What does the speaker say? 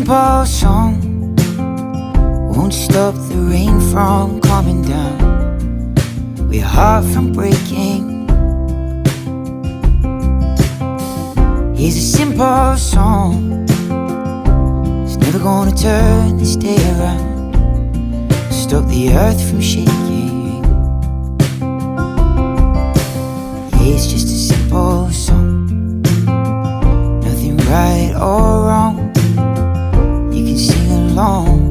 simple song, won't stop the rain from coming down, we're heart from breaking. Here's a simple song, it's never gonna turn this day around, stop the earth from shaking. Yeah, it's just a simple song, nothing right or wrong, you can sing along.